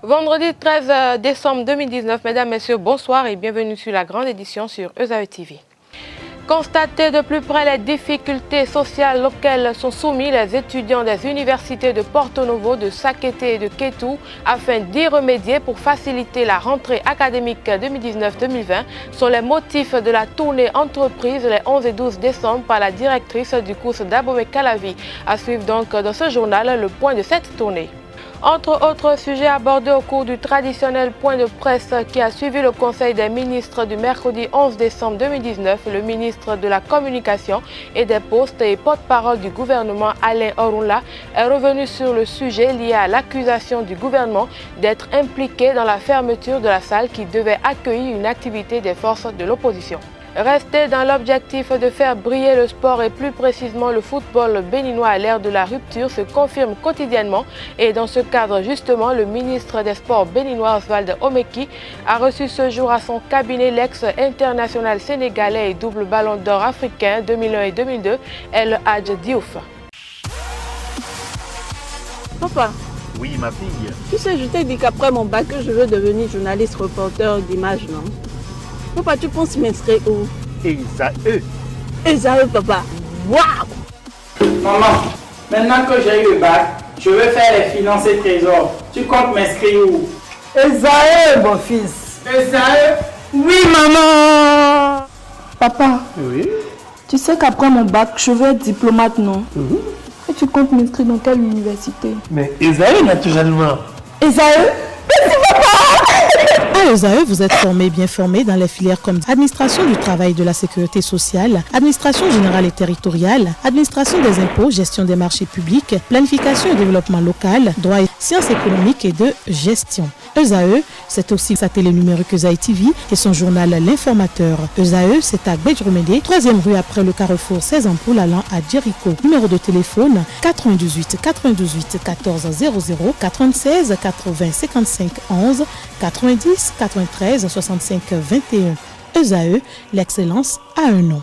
Vendredi 13 décembre 2019, mesdames, messieurs, bonsoir et bienvenue sur la grande édition sur ESAE TV. Constater de plus près les difficultés sociales auxquelles sont soumis les étudiants des universités de Porto Novo, de Sakété et de Kétou afin d'y remédier pour faciliter la rentrée académique 2019-2020 sont les motifs de la tournée entreprise les 11 et 12 décembre par la directrice du cours d'Abomey Calavi. À suivre donc dans ce journal le point de cette tournée. Entre autres sujets abordés au cours du traditionnel point de presse qui a suivi le Conseil des ministres du mercredi 11 décembre 2019, le ministre de la Communication et des Postes et porte-parole du gouvernement Alain Orunla est revenu sur le sujet lié à l'accusation du gouvernement d'être impliqué dans la fermeture de la salle qui devait accueillir une activité des forces de l'opposition. Rester dans l'objectif de faire briller le sport et plus précisément le football béninois à l'ère de la rupture se confirme quotidiennement et dans ce cadre justement le ministre des Sports béninois Oswald Omeki a reçu ce jour à son cabinet l'ex-international sénégalais et double ballon d'or africain 2001 et 2002 El Hadj Diouf. Papa. Oui, ma fille. Tu sais, je t'ai dit qu'après mon bac, je veux devenir journaliste reporter d'images, non? Papa, tu penses m'inscrire où? ESAE. ESAE, papa. Waouh! Maman, maintenant que j'ai eu le bac, je veux faire les finances et trésors. Tu comptes m'inscrire où? ESAE, mon fils. ESAE? Oui, maman. Papa. Oui. Tu sais qu'après mon bac, je veux être diplomate, non? Et tu comptes m'inscrire dans quelle université? Mais ESAE, naturellement. ESAE? Merci, papa. À ESAE, vous êtes bien formé dans les filières comme administration du travail et de la sécurité sociale, administration générale et territoriale, administration des impôts, gestion des marchés publics, planification et développement local, droit et sciences économiques et de gestion. ESAE, c'est aussi sa télé numérique ESAE TV et son journal L'Informateur. ESAE, c'est à Bedjromede, 3e rue après le carrefour 16 ampoules allant à Jericho. Numéro de téléphone 98 98 14 00 96 80 55 11 90 93 65 21. ESAE, l'excellence a un nom.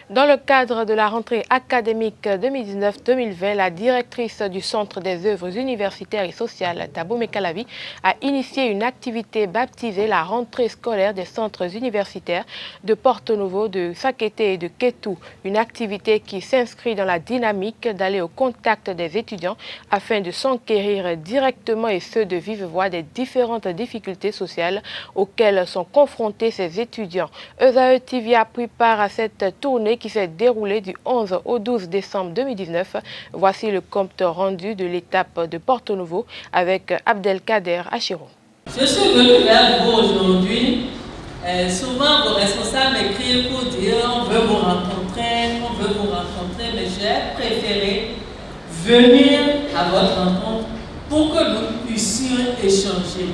Dans le cadre de la rentrée académique 2019-2020, la directrice du Centre des œuvres universitaires et sociales, Abomey Calavi, a initié une activité baptisée la rentrée scolaire des centres universitaires de Porto Novo, de Sakété et de Kétou. Une activité qui s'inscrit dans la dynamique d'aller au contact des étudiants afin de s'enquérir directement et ceux de vive voix des différentes difficultés sociales auxquelles sont confrontés ces étudiants. ESAE TV a pris part à cette tournée qui s'est déroulée du 11 au 12 décembre 2019. Voici le compte rendu de l'étape de Porto Novo avec Abdelkader Achiro. Je suis venu vers vous aujourd'hui. Souvent, vos responsables m'écrivent pour dire on veut vous rencontrer, mais j'ai préféré venir à votre rencontre pour que nous puissions échanger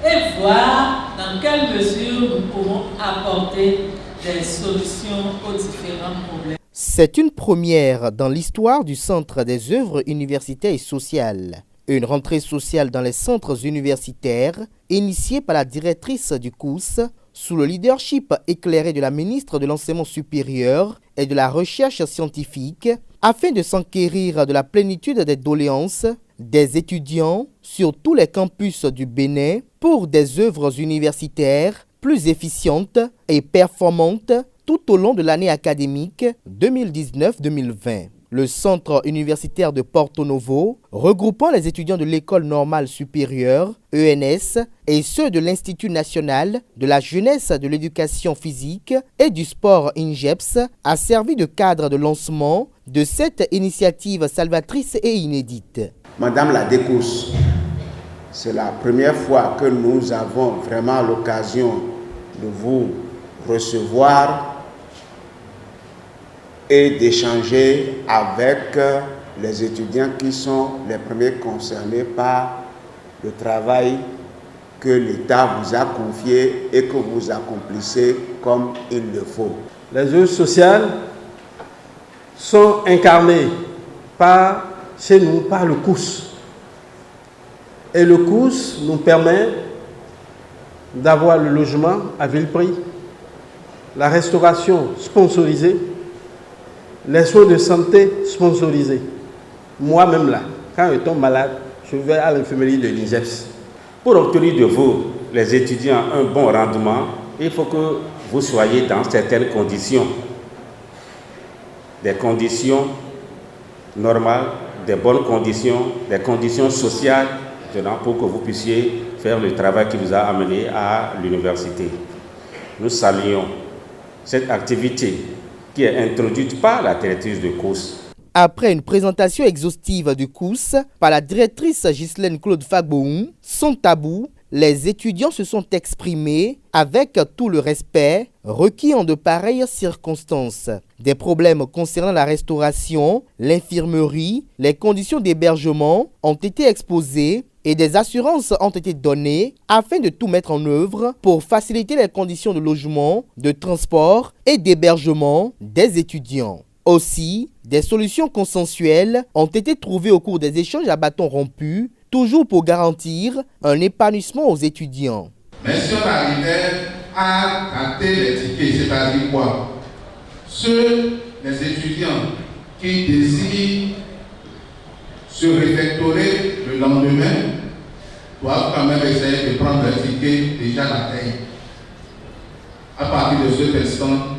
et voir dans quelle mesure nous pouvons apporter des solutions aux différents problèmes. C'est une première dans l'histoire du Centre des œuvres universitaires et sociales. Une rentrée sociale dans les centres universitaires, initiée par la directrice du COUS, sous le leadership éclairé de la ministre de l'Enseignement supérieur et de la Recherche scientifique, afin de s'enquérir de la plénitude des doléances des étudiants sur tous les campus du Bénin pour des œuvres universitaires plus efficientes et performantes tout au long de l'année académique 2019-2020. Le centre universitaire de Porto Novo, regroupant les étudiants de l'École normale supérieure, ENS, et ceux de l'Institut national de la jeunesse, de l'éducation physique et du sport INJEPS, a servi de cadre de lancement de cette initiative salvatrice et inédite. Madame la Décousse, c'est la première fois que nous avons vraiment l'occasion de vous recevoir et d'échanger avec les étudiants qui sont les premiers concernés par le travail que l'État vous a confié et que vous accomplissez comme il le faut. Les œuvres sociales sont incarnées chez nous par le COUS. Et le COUS nous permet d'avoir le logement à vil prix, la restauration sponsorisée, les soins de santé sponsorisés. Moi-même là, quand je tombe malade, je vais à l'infirmerie de l'INGEPS. Pour obtenir de vous, les étudiants, un bon rendement, il faut que vous soyez dans certaines conditions. Des conditions normales, des bonnes conditions, des conditions sociales, pour que vous puissiez faire le travail qui vous a amené à l'université. Nous saluons cette activité qui est introduite par la directrice de course. Après une présentation exhaustive du cours par la directrice Ghislaine Claude Fagbohun, sans tabou, les étudiants se sont exprimés avec tout le respect requis en de pareilles circonstances. Des problèmes concernant la restauration, l'infirmerie, les conditions d'hébergement ont été exposés et des assurances ont été données afin de tout mettre en œuvre pour faciliter les conditions de logement, de transport et d'hébergement des étudiants. Aussi, des solutions consensuelles ont été trouvées au cours des échanges à bâtons rompus, toujours pour garantir un épanouissement aux étudiants. Mais si on arrivait à gratter les tickets, c'est-à-dire quoi? Les étudiants qui désirent se réfectorer le lendemain doivent quand même essayer de prendre le ticket déjà la veille. À partir de cet instant,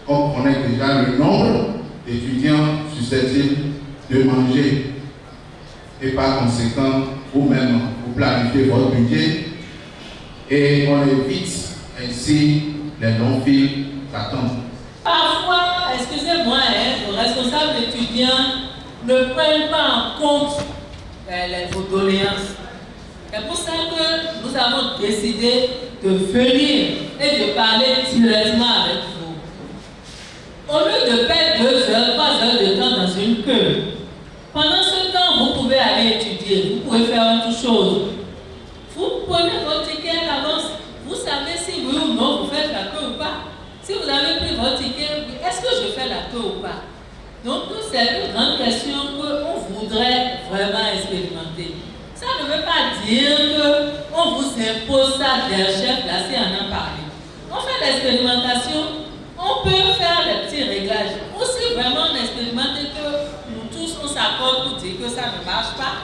on connaît déjà le nombre d'étudiants susceptibles de manger et par conséquent, vous-même, vous planifiez votre budget et on évite ainsi les longs files d'attente. Parfois, excusez-moi, les responsables étudiants ne prennent pas en compte vos doléances. C'est pour ça que nous avons décidé de venir et de parler directement avec vous. Au lieu de perdre 2 heures, 3 heures de temps dans une queue, pendant ce temps, vous pouvez aller étudier, vous pouvez faire autre chose. Vous prenez votre ticket à l'avance, vous savez si oui ou non vous faites la queue ou pas. Si vous avez pris votre ticket, est-ce que je fais la queue ou pas? Donc, c'est une grande question qu'on voudrait vraiment expérimenter. Ça ne veut pas dire qu'on vous impose ça d'un chef, là, si on en parle. On fait l'expérimentation, on peut faire les petits réglages. Ou si vraiment on expérimente et que nous tous on s'accorde pour dire que ça ne marche pas,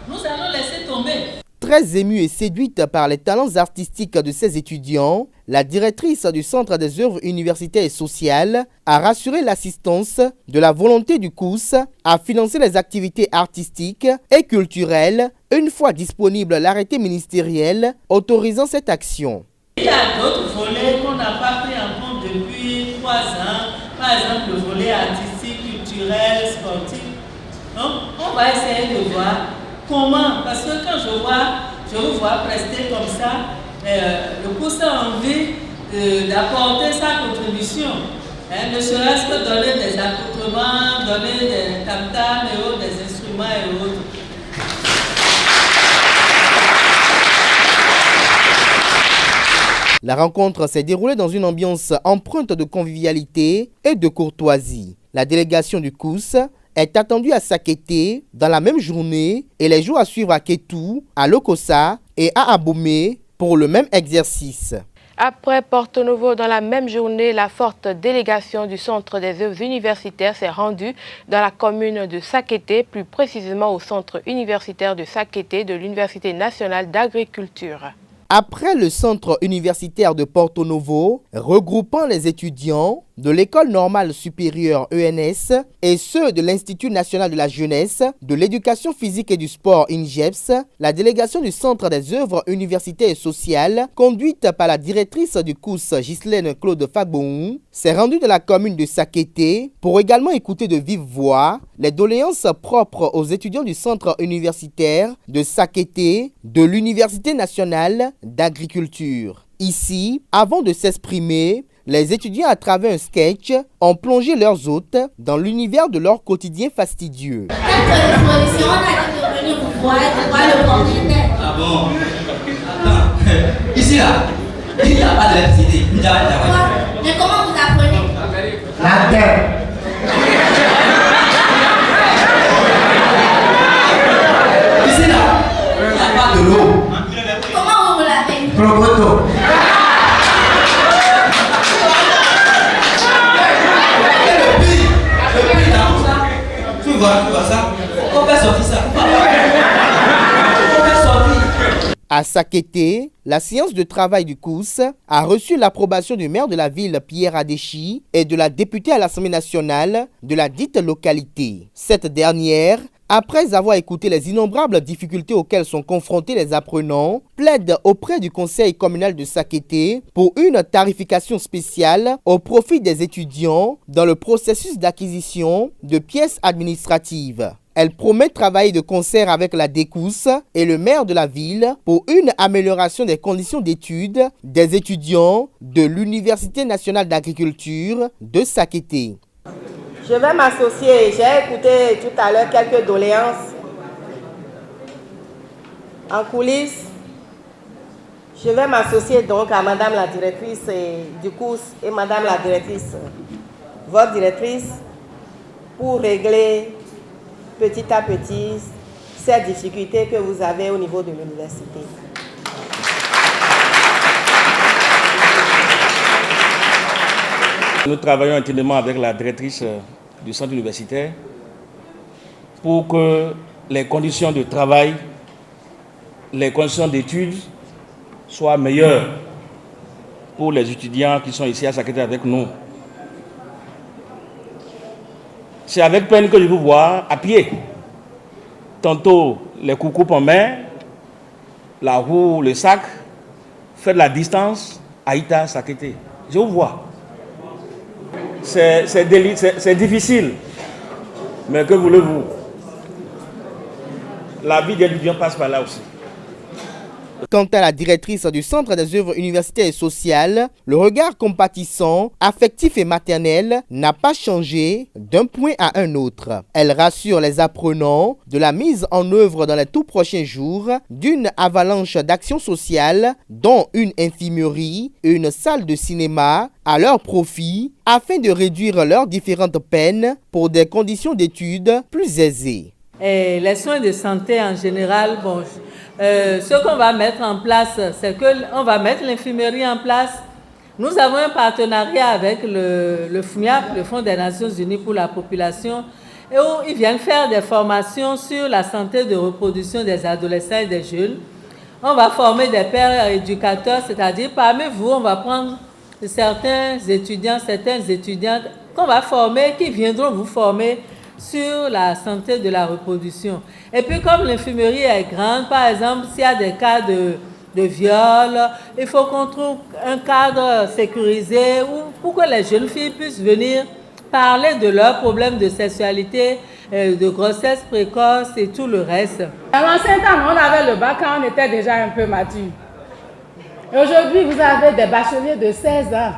nous allons laisser tomber. Très émue et séduite par les talents artistiques de ses étudiants, la directrice du Centre des œuvres universitaires et sociales a rassuré l'assistance de la volonté du COUS à financer les activités artistiques et culturelles une fois disponible l'arrêté ministériel autorisant cette action. Il y a d'autres volets qu'on n'a pas pris en compte depuis 3 ans, par exemple le volet artistique, culturel, sportif. Donc on va essayer de voir comment, parce que quand je vous vois prester comme ça, le COUS a envie d'apporter sa contribution. Ne serait-ce que donner des accoutrements, donner des tam-tams et autres, des instruments et autres. La rencontre s'est déroulée dans une ambiance empreinte de convivialité et de courtoisie. La délégation du COUS est attendue à Sakété dans la même journée et les jours à suivre à Kétou, à Lokossa et à Abomey pour le même exercice. Après Porto Novo, dans la même journée, la forte délégation du Centre des œuvres universitaires s'est rendue dans la commune de Sakété, plus précisément au centre universitaire de Sakété de l'Université nationale d'agriculture. Après le centre universitaire de Porto Novo, regroupant les étudiants de l'École normale supérieure ENS et ceux de l'Institut national de la jeunesse, de l'éducation physique et du sport INGEPS, la délégation du Centre des œuvres universitaires et sociales, conduite par la directrice du COUS Ghislaine Claude Fagbohun, s'est rendue dans la commune de Sakété pour également écouter de vive voix les doléances propres aux étudiants du centre universitaire de Sakété de l'Université nationale d'agriculture. Ici, avant de s'exprimer, les étudiants, à travers un sketch, ont plongé leurs hôtes dans l'univers de leur quotidien fastidieux. Ah bon? Attends, ici là, il n'y a pas d'électricité. Mais comment vous apprenez? La terre. Ici là, il n'y a pas de l'eau. Comment vous lavez? Promoto. Le À Sakété, la séance de travail du COUS a reçu l'approbation du maire de la ville, Pierre Adéchi, et de la députée à l'Assemblée nationale de la dite localité. Cette dernière, après avoir écouté les innombrables difficultés auxquelles sont confrontés les apprenants, plaide auprès du conseil communal de Sakété pour une tarification spéciale au profit des étudiants dans le processus d'acquisition de pièces administratives. Elle promet travailler de concert avec la DECOUS et le maire de la ville pour une amélioration des conditions d'études des étudiants de l'Université nationale d'agriculture de Sakété. Je vais m'associer. J'ai écouté tout à l'heure quelques doléances en coulisses. Je vais m'associer donc à Madame la directrice du COUS et Madame la directrice, votre directrice, pour régler petit à petit ces difficultés que vous avez au niveau de l'université. Nous travaillons intimement avec la directrice du centre universitaire pour que les conditions de travail, les conditions d'études soient meilleures pour les étudiants qui sont ici à Sakété avec nous. C'est avec peine que je vous vois à pied. Tantôt les coucoupes en main, la roue, le sac, faire la distance à Ita, Sakété. Je vous vois. C'est difficile. Mais que voulez-vous? La vie des étudiants passe par là aussi. Quant à la directrice du Centre des œuvres universitaires et sociales, le regard compatissant, affectif et maternel n'a pas changé d'un point à un autre. Elle rassure les apprenants de la mise en œuvre dans les tout prochains jours d'une avalanche d'actions sociales, dont une infirmerie, une salle de cinéma, à leur profit, afin de réduire leurs différentes peines pour des conditions d'études plus aisées. Et les soins de santé en général, bon, ce qu'on va mettre en place, c'est qu'on va mettre l'infirmerie en place. Nous avons un partenariat avec le FNIAP, le Fonds des Nations Unies pour la population, et où ils viennent faire des formations sur la santé de reproduction des adolescents et des jeunes. On va former des pères éducateurs, c'est-à-dire parmi vous, on va prendre certains étudiants, certaines étudiantes qu'on va former, qui viendront vous former sur la santé de la reproduction. Et puis comme l'infirmerie est grande, par exemple, s'il y a des cas de viol, il faut qu'on trouve un cadre sécurisé pour que les jeunes filles puissent venir parler de leurs problèmes de sexualité, de grossesse précoce et tout le reste. À l'ancien temps, on avait le bac quand on était déjà un peu mature. Et aujourd'hui, vous avez des bacheliers de 16 ans,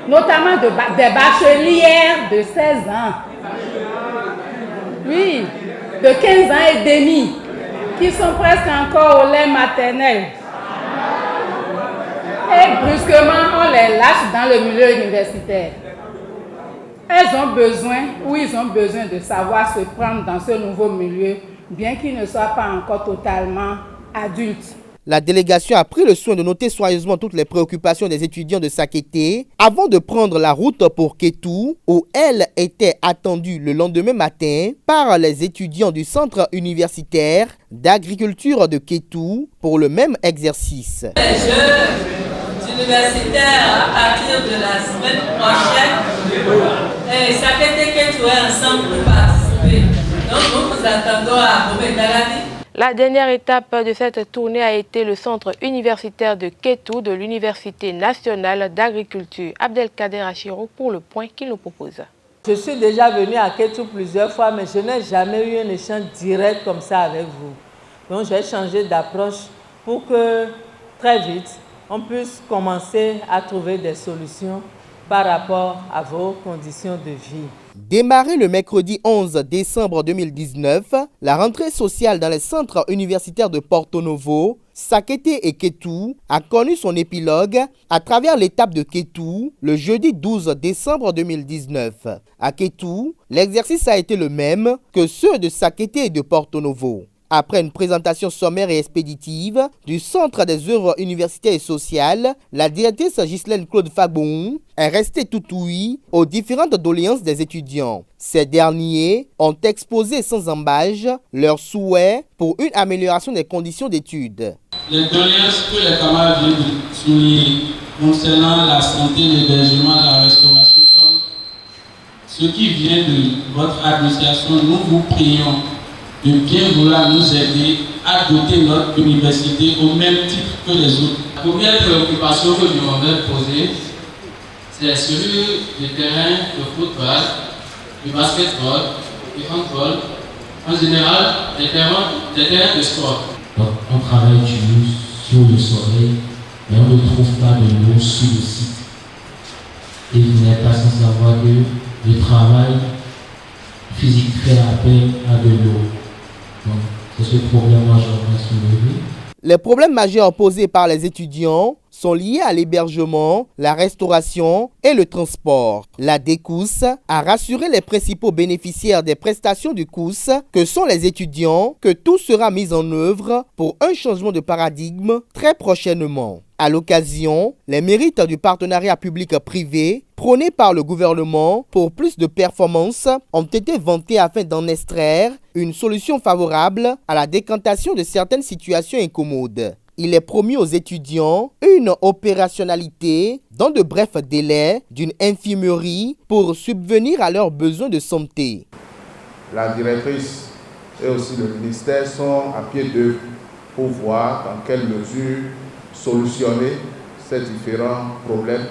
notamment des bachelières de 16 ans. Oui, de 15 ans et demi, qui sont presque encore au lait maternel. Et brusquement, on les lâche dans le milieu universitaire. Elles ont besoin, ou ils ont besoin de savoir se prendre dans ce nouveau milieu, bien qu'ils ne soient pas encore totalement adultes. La délégation a pris le soin de noter soigneusement toutes les préoccupations des étudiants de Sakété avant de prendre la route pour Kétou, où elle était attendue le lendemain matin par les étudiants du centre universitaire d'agriculture de Kétou pour le même exercice. Les jeunes universitaires, à partir de la semaine prochaine, Sakété Kétou est ensemble pour participer. Donc nous vous attendons à Bobé-Galadi. La dernière étape de cette tournée a été le centre universitaire de Kétou de l'Université nationale d'agriculture. Abdelkader Achiro pour le point qu'il nous propose. Je suis déjà venu à Kétou plusieurs fois, mais je n'ai jamais eu un échange direct comme ça avec vous. Donc j'ai changé d'approche pour que très vite, on puisse commencer à trouver des solutions par rapport à vos conditions de vie. Démarrée le mercredi 11 décembre 2019, la rentrée sociale dans les centres universitaires de Porto Novo, Sakété et Kétou a connu son épilogue à travers l'étape de Kétou le jeudi 12 décembre 2019. À Kétou, l'exercice a été le même que ceux de Sakété et de Porto Novo. Après une présentation sommaire et expéditive du Centre des œuvres universitaires et sociales, la directrice Ghislaine Claude Fagbon est restée tout ouïe aux différentes doléances des étudiants. Ces derniers ont exposé sans embâche leurs souhaits pour une amélioration des conditions d'études. Les doléances que les camarades viennent de souligner concernant la santé, l'hébergement, la restauration, comme ce qui vient de votre administration, nous vous prions de bien vouloir nous aider à doter notre université au même titre que les autres. La première préoccupation que nous avons posée, c'est celui du terrain de football, du basketball, du handball, en général des terrains de sport. Donc on travaille sur le soleil, mais on ne trouve pas de l'eau sur le site. Et vous n'êtes pas sans savoir que le travail physique fait appel à de l'eau. Donc c'est ce problème-là que j'aimerais soulever. Les problèmes majeurs posés par les étudiants sont liés à l'hébergement, la restauration et le transport. La DECOUS a rassuré les principaux bénéficiaires des prestations du COUS, que sont les étudiants, que tout sera mis en œuvre pour un changement de paradigme très prochainement. À l'occasion, les mérites du partenariat public-privé prôné par le gouvernement pour plus de performances ont été vantés afin d'en extraire une solution favorable à la décantation de certaines situations incommodes. Il est promis aux étudiants une opérationnalité dans de brefs délais d'une infirmerie pour subvenir à leurs besoins de santé. La directrice et aussi le ministère sont à pied d'œuvre pour voir dans quelle mesure solutionner ces différents problèmes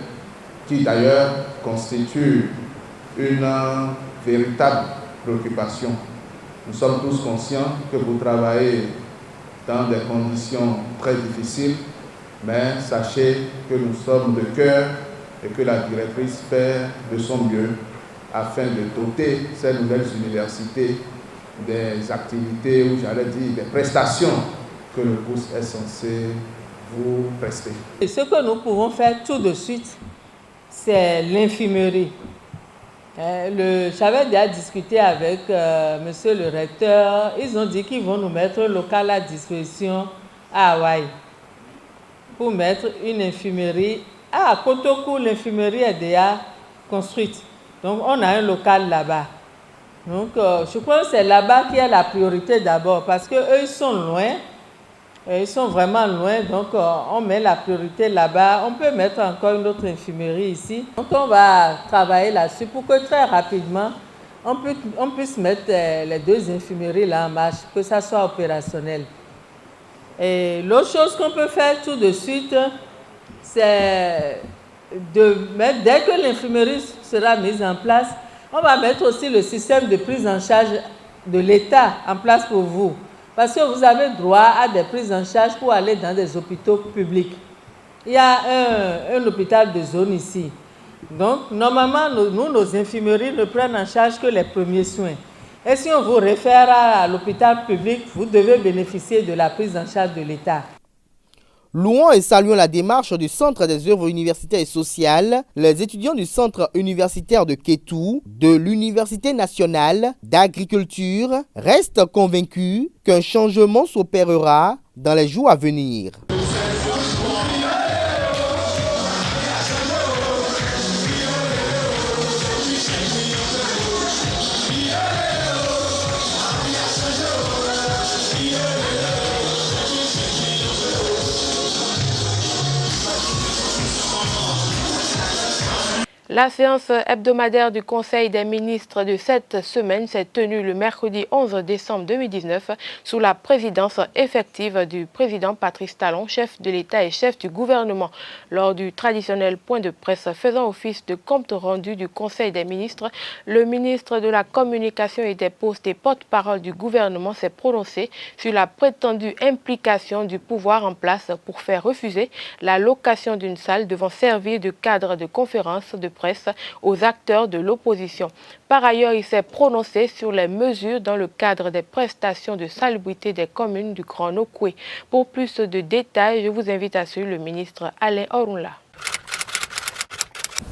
qui d'ailleurs constituent une véritable préoccupation. Nous sommes tous conscients que vous travaillez dans des conditions très difficiles, mais sachez que nous sommes de cœur et que la directrice fait de son mieux afin de doter ces nouvelles universités des activités, ou j'allais dire des prestations que le COUS est censé vous prester. Et ce que nous pouvons faire tout de suite, c'est l'infirmerie. J'avais déjà discuté avec monsieur le recteur. Ils ont dit qu'ils vont nous mettre un local à disposition à Hawaï pour mettre une infirmerie. À Kotokou, l'infirmerie est déjà construite. Donc on a un local là-bas. Donc je crois que c'est là-bas qui est la priorité d'abord parce qu'eux ils sont loin. Ils sont vraiment loin, donc on met la priorité là-bas. On peut mettre encore une autre infirmerie ici. Donc on va travailler là-dessus pour que très rapidement, on puisse mettre les deux infirmeries là en marche, que ça soit opérationnel. Et l'autre chose qu'on peut faire tout de suite, c'est de mettre, dès que l'infirmerie sera mise en place, on va mettre aussi le système de prise en charge de l'État en place pour vous. Parce que vous avez droit à des prises en charge pour aller dans des hôpitaux publics. Il y a un hôpital de zone ici. Donc, normalement, nos infirmeries ne prennent en charge que les premiers soins. Et si on vous réfère à l'hôpital public, vous devez bénéficier de la prise en charge de l'État. Louons et saluons la démarche du Centre des œuvres universitaires et sociales. Les étudiants du Centre universitaire de Kétou, de l'Université nationale d'agriculture, restent convaincus qu'un changement s'opérera dans les jours à venir. La séance hebdomadaire du Conseil des ministres de cette semaine s'est tenue le mercredi 11 décembre 2019 sous la présidence effective du président Patrice Talon, chef de l'État et chef du gouvernement. Lors du traditionnel point de presse faisant office de compte rendu du Conseil des ministres, le ministre de la Communication et des Postes et porte-parole du gouvernement s'est prononcé sur la prétendue implication du pouvoir en place pour faire refuser la location d'une salle devant servir de cadre de conférence de presse aux acteurs de l'opposition. Par ailleurs, il s'est prononcé sur les mesures dans le cadre des prestations de salubrité des communes du Grand Nokoué. Pour plus de détails, je vous invite à suivre le ministre Alain Orunla.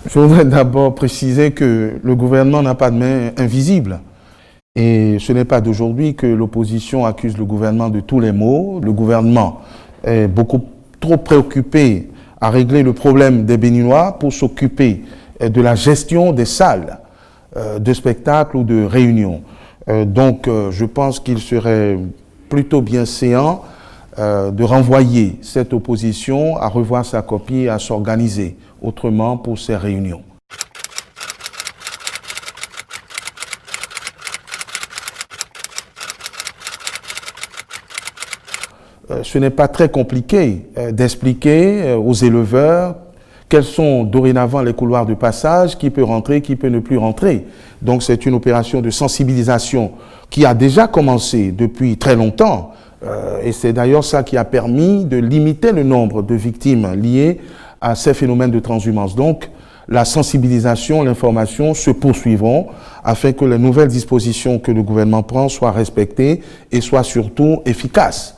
Je voudrais d'abord préciser que le gouvernement n'a pas de main invisible. Et ce n'est pas d'aujourd'hui que l'opposition accuse le gouvernement de tous les maux. Le gouvernement est beaucoup trop préoccupé à régler le problème des Béninois pour s'occuper de la gestion des salles de spectacle ou de réunion. Donc je pense qu'il serait plutôt bien séant de renvoyer cette opposition à revoir sa copie et à s'organiser autrement pour ces réunions. Ce n'est pas très compliqué d'expliquer aux éleveurs quels sont dorénavant les couloirs de passage, qui peut rentrer, qui peut ne plus rentrer. Donc c'est une opération de sensibilisation qui a déjà commencé depuis très longtemps. Et c'est d'ailleurs ça qui a permis de limiter le nombre de victimes liées à ces phénomènes de transhumance. Donc la sensibilisation, l'information se poursuivront afin que les nouvelles dispositions que le gouvernement prend soient respectées et soient surtout efficaces.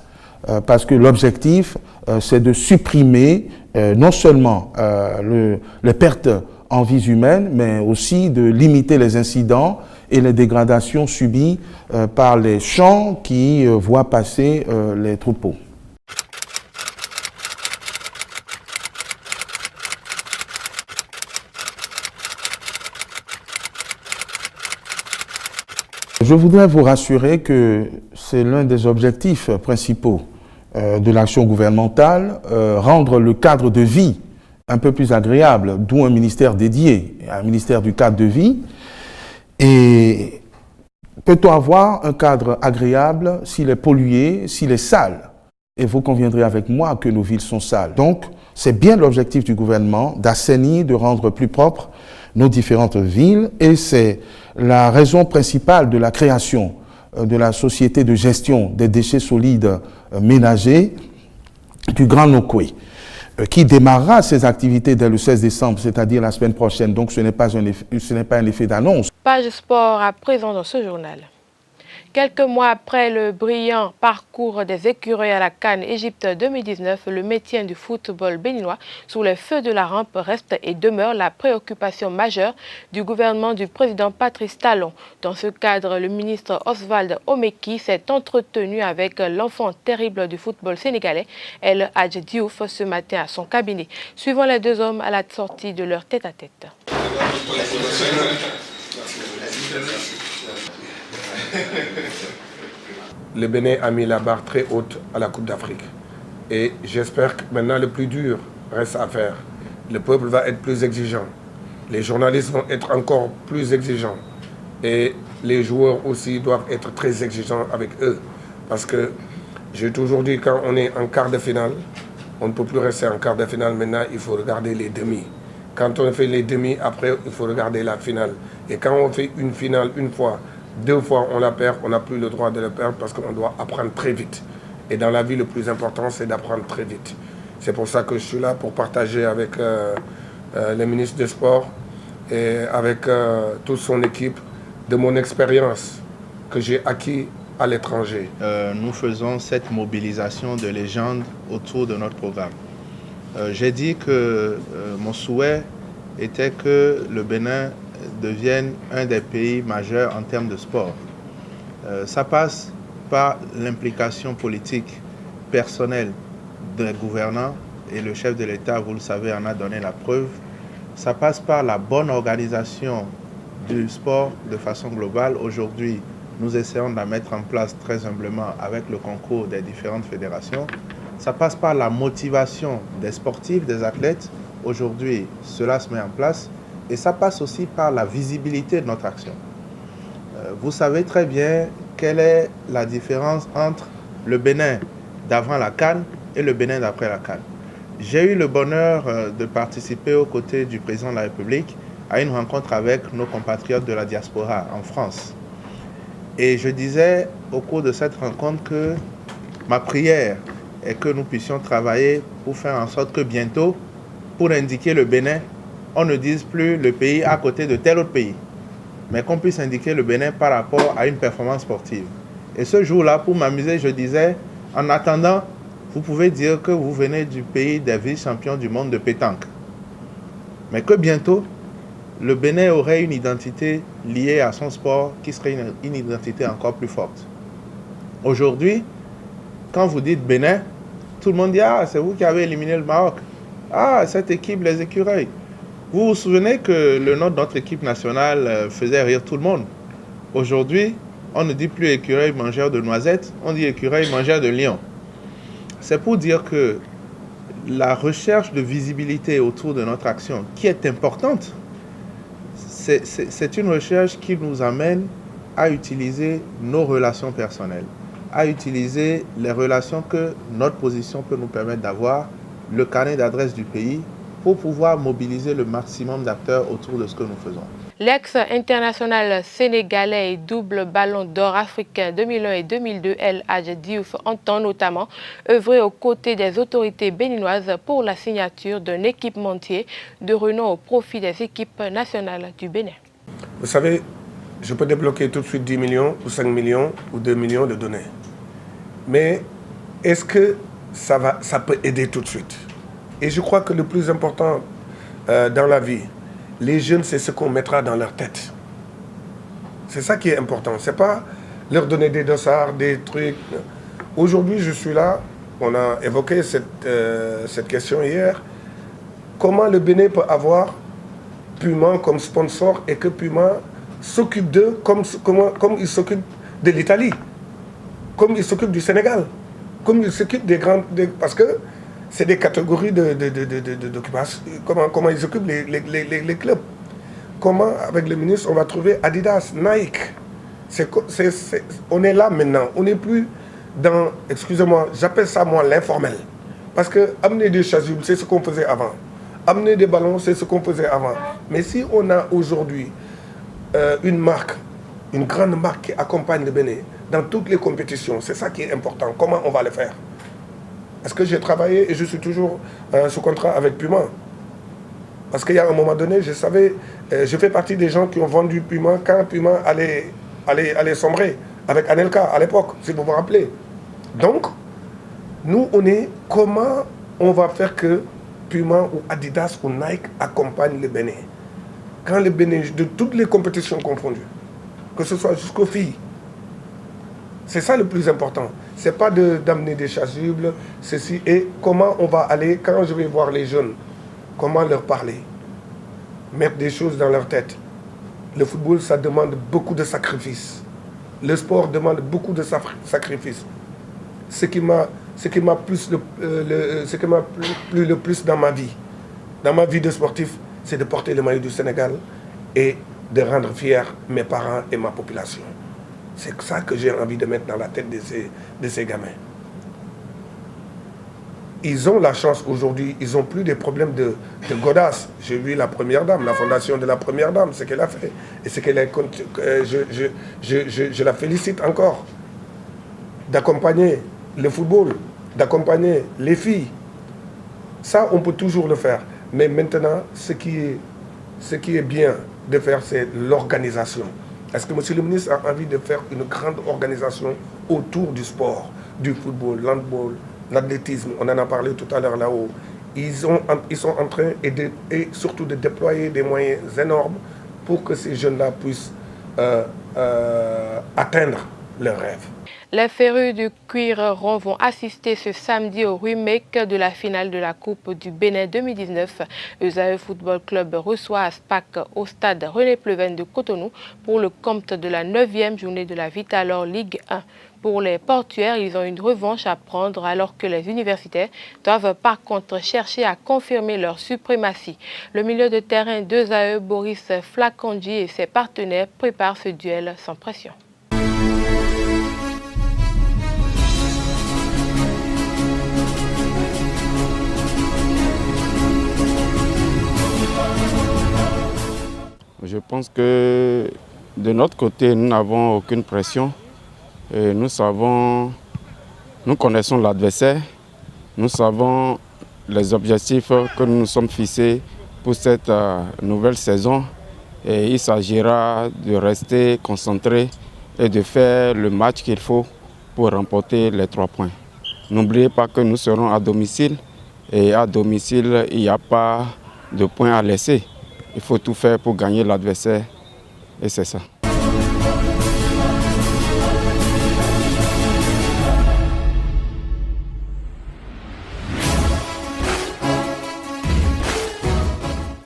Parce que l'objectif, c'est de supprimer non seulement les pertes en vies humaines, mais aussi de limiter les incidents et les dégradations subies par les champs qui voient passer les troupeaux. Je voudrais vous rassurer que c'est l'un des objectifs principaux de l'action gouvernementale, rendre le cadre de vie un peu plus agréable, d'où un ministère dédié, un ministère du cadre de vie. Et peut-on avoir un cadre agréable s'il est pollué, s'il est sale? Et vous conviendrez avec moi que nos villes sont sales. Donc, c'est bien l'objectif du gouvernement d'assainir, de rendre plus propres nos différentes villes, et c'est la raison principale de la création de la société de gestion des déchets solides ménagers du Grand Nokoué, qui démarrera ses activités dès le 16 décembre, c'est-à-dire la semaine prochaine. Donc ce n'est pas un effet d'annonce. Page sport à présent dans ce journal. Quelques mois après le brillant parcours des écureuils à la CAN Égypte 2019, le maintien du football béninois sous les feux de la rampe reste et demeure la préoccupation majeure du gouvernement du président Patrice Talon. Dans ce cadre, le ministre Oswald Omeki s'est entretenu avec l'enfant terrible du football sénégalais, El Hadj Diouf, ce matin à son cabinet, suivant les deux hommes à la sortie de leur tête-à-tête. Le Bénin a mis la barre très haute à la Coupe d'Afrique. Et j'espère que maintenant le plus dur reste à faire. Le peuple va être plus exigeant. Les journalistes vont être encore plus exigeants. Et les joueurs aussi doivent être très exigeants avec eux. Parce que j'ai toujours dit, quand on est en quart de finale, on ne peut plus rester en quart de finale. Maintenant, il faut regarder les demi. Quand on fait les demi, après, il faut regarder la finale. Et quand on fait une finale une fois, deux fois on la perd, on n'a plus le droit de la perdre parce qu'on doit apprendre très vite. Et dans la vie, le plus important, c'est d'apprendre très vite. C'est pour ça que je suis là pour partager avec le ministre des Sports et avec toute son équipe de mon expérience que j'ai acquis à l'étranger. Nous faisons cette mobilisation de légendes autour de notre programme. J'ai dit que mon souhait était que le Bénin devienne un des pays majeurs en termes de sport. Ça passe par l'implication politique personnelle des gouvernants, et le chef de l'État, vous le savez, en a donné la preuve. Ça passe par la bonne organisation du sport de façon globale. Aujourd'hui, nous essayons de la mettre en place très humblement avec le concours des différentes fédérations. Ça passe par la motivation des sportifs, des athlètes. Aujourd'hui, cela se met en place. Et ça passe aussi par la visibilité de notre action. Vous savez très bien quelle est la différence entre le Bénin d'avant la CAN et le Bénin d'après la CAN. J'ai eu le bonheur de participer aux côtés du président de la République à une rencontre avec nos compatriotes de la diaspora en France. Et je disais au cours de cette rencontre que ma prière est que nous puissions travailler pour faire en sorte que bientôt, pour indiquer le Bénin, on ne dise plus le pays à côté de tel autre pays, mais qu'on puisse indiquer le Bénin par rapport à une performance sportive. Et ce jour-là, pour m'amuser, je disais, en attendant, vous pouvez dire que vous venez du pays des vice-champions du monde de pétanque. Mais que bientôt, le Bénin aurait une identité liée à son sport qui serait une identité encore plus forte. Aujourd'hui, quand vous dites Bénin, tout le monde dit « Ah, c'est vous qui avez éliminé le Maroc. Ah, cette équipe, les écureuils. » Vous vous souvenez que le nom de notre équipe nationale faisait rire tout le monde. Aujourd'hui, on ne dit plus écureuil mangeur de noisettes, on dit écureuil mangeur de lions. C'est pour dire que la recherche de visibilité autour de notre action, qui est importante, c'est une recherche qui nous amène à utiliser nos relations personnelles, à utiliser les relations que notre position peut nous permettre d'avoir, le carnet d'adresse du pays, pour pouvoir mobiliser le maximum d'acteurs autour de ce que nous faisons. L'ex-international sénégalais et double ballon d'or africain 2001 et 2002, El Hadj Diouf, entend notamment œuvrer aux côtés des autorités béninoises pour la signature d'un équipementier de renom au profit des équipes nationales du Bénin. Vous savez, je peux débloquer tout de suite 10 millions ou 5 millions ou 2 millions de données. Mais est-ce que ça peut aider tout de suite? Et je crois que le plus important dans la vie, les jeunes, c'est ce qu'on mettra dans leur tête. C'est ça qui est important. Ce n'est pas leur donner des dossards, des trucs. Aujourd'hui, je suis là. On a évoqué cette question hier. Comment le Bénin peut avoir Puma comme sponsor et que Puma s'occupe d'eux comme il s'occupe de l'Italie, comme il s'occupe du Sénégal, comme il s'occupe des grandes... parce que c'est des catégories d'occupation. Comment ils occupent les clubs. Comment, avec le ministre, on va trouver Adidas, Nike. On est là maintenant. On n'est plus dans, excusez-moi, j'appelle ça moi l'informel. Parce que amener des chasubles, c'est ce qu'on faisait avant. Amener des ballons, c'est ce qu'on faisait avant. Mais si on a aujourd'hui une marque, une grande marque qui accompagne le Bénin dans toutes les compétitions, c'est ça qui est important. Comment on va le faire? Parce que j'ai travaillé et je suis toujours sous contrat avec Puma. Parce qu'il y a un moment donné, je savais, je fais partie des gens qui ont vendu Puma quand Puma allait sombrer avec Anelka à l'époque, si vous vous rappelez. Donc, nous, on est comment on va faire que Puma ou Adidas ou Nike accompagnent le Bénin. Quand le Bénin, de toutes les compétitions confondues, que ce soit jusqu'aux filles, c'est ça le plus important. Ce n'est pas d'amener des chasubles, ceci. Et comment on va aller, quand je vais voir les jeunes, comment leur parler, mettre des choses dans leur tête. Le football, ça demande beaucoup de sacrifices. Le sport demande beaucoup de sacrifices. Ce qui m'a plu le plus dans ma vie de sportif, c'est de porter le maillot du Sénégal et de rendre fiers mes parents et ma population. C'est ça que j'ai envie de mettre dans la tête de ces gamins. Ils ont la chance aujourd'hui, ils n'ont plus des problèmes de godasse. J'ai vu la Première Dame, la fondation de la Première Dame, ce qu'elle a fait. Et ce qu'elle a, je la félicite encore d'accompagner le football, d'accompagner les filles. Ça, on peut toujours le faire. Mais maintenant, ce qui est bien de faire, c'est l'organisation. Est-ce que M. le ministre a envie de faire une grande organisation autour du sport, du football, l'handball, l'athlétisme? On en a parlé tout à l'heure là-haut. Ils sont en train et surtout de déployer des moyens énormes pour que ces jeunes-là puissent atteindre leurs rêves. Les férus du cuir rond vont assister ce samedi au remake de la finale de la Coupe du Bénin 2019. ESAE Football Club reçoit Aspac au stade René Pleven de Cotonou pour le compte de la 9e journée de la Vitalor Ligue 1. Pour les portuaires, ils ont une revanche à prendre alors que les universitaires doivent par contre chercher à confirmer leur suprématie. Le milieu de terrain d'ESAE, Boris Flakandji et ses partenaires préparent ce duel sans pression. Je pense que de notre côté, nous n'avons aucune pression. Et nous connaissons l'adversaire, nous savons les objectifs que nous nous sommes fixés pour cette nouvelle saison. Et il s'agira de rester concentré et de faire le match qu'il faut pour remporter les 3 points. N'oubliez pas que nous serons à domicile et à domicile, il n'y a pas de points à laisser. il faut tout faire pour gagner l'adversaire. Et c'est ça.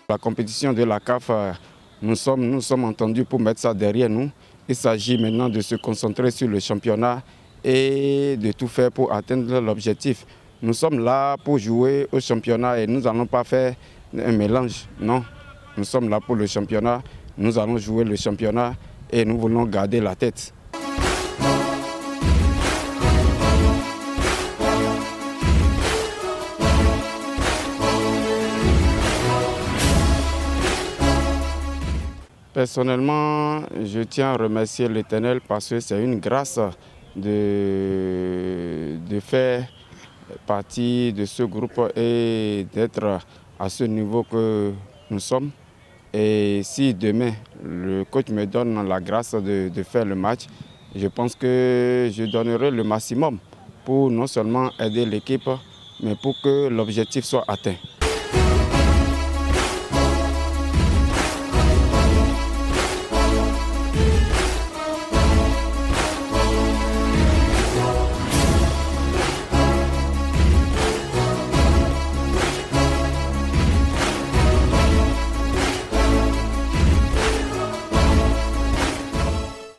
La compétition de la CAF, nous sommes entendus pour mettre ça derrière nous. Il s'agit maintenant de se concentrer sur le championnat et de tout faire pour atteindre l'objectif. Nous sommes là pour jouer au championnat et nous n'allons pas faire un mélange, non. Nous sommes là pour le championnat, nous allons jouer le championnat et nous voulons garder la tête. Personnellement, je tiens à remercier l'Éternel parce que c'est une grâce de faire partie de ce groupe et d'être à ce niveau que nous sommes. Et si demain, le coach me donne la grâce de faire le match, je pense que je donnerai le maximum pour non seulement aider l'équipe, mais pour que l'objectif soit atteint.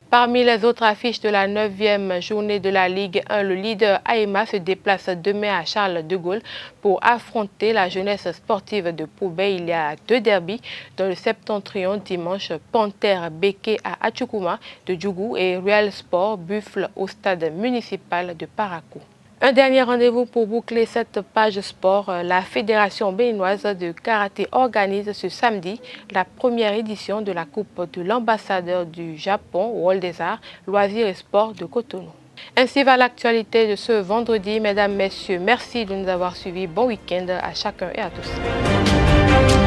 Parmi les autres affiches de la 9e journée de la Ligue 1, le leader AEMA se déplace demain à Charles de Gaulle pour affronter la jeunesse sportive de Poubé. Il y a 2 derbys dans le septentrion dimanche, Panthère Béké à Atchoukouma de Djougou et Real Sport Buffle au stade municipal de Parakou. Un dernier rendez-vous pour boucler cette page sport. La Fédération béninoise de karaté organise ce samedi la première édition de la Coupe de l'ambassadeur du Japon au Hall des Arts, Loisirs et Sports de Cotonou. Ainsi va l'actualité de ce vendredi. Mesdames, Messieurs, merci de nous avoir suivis. Bon week-end à chacun et à tous.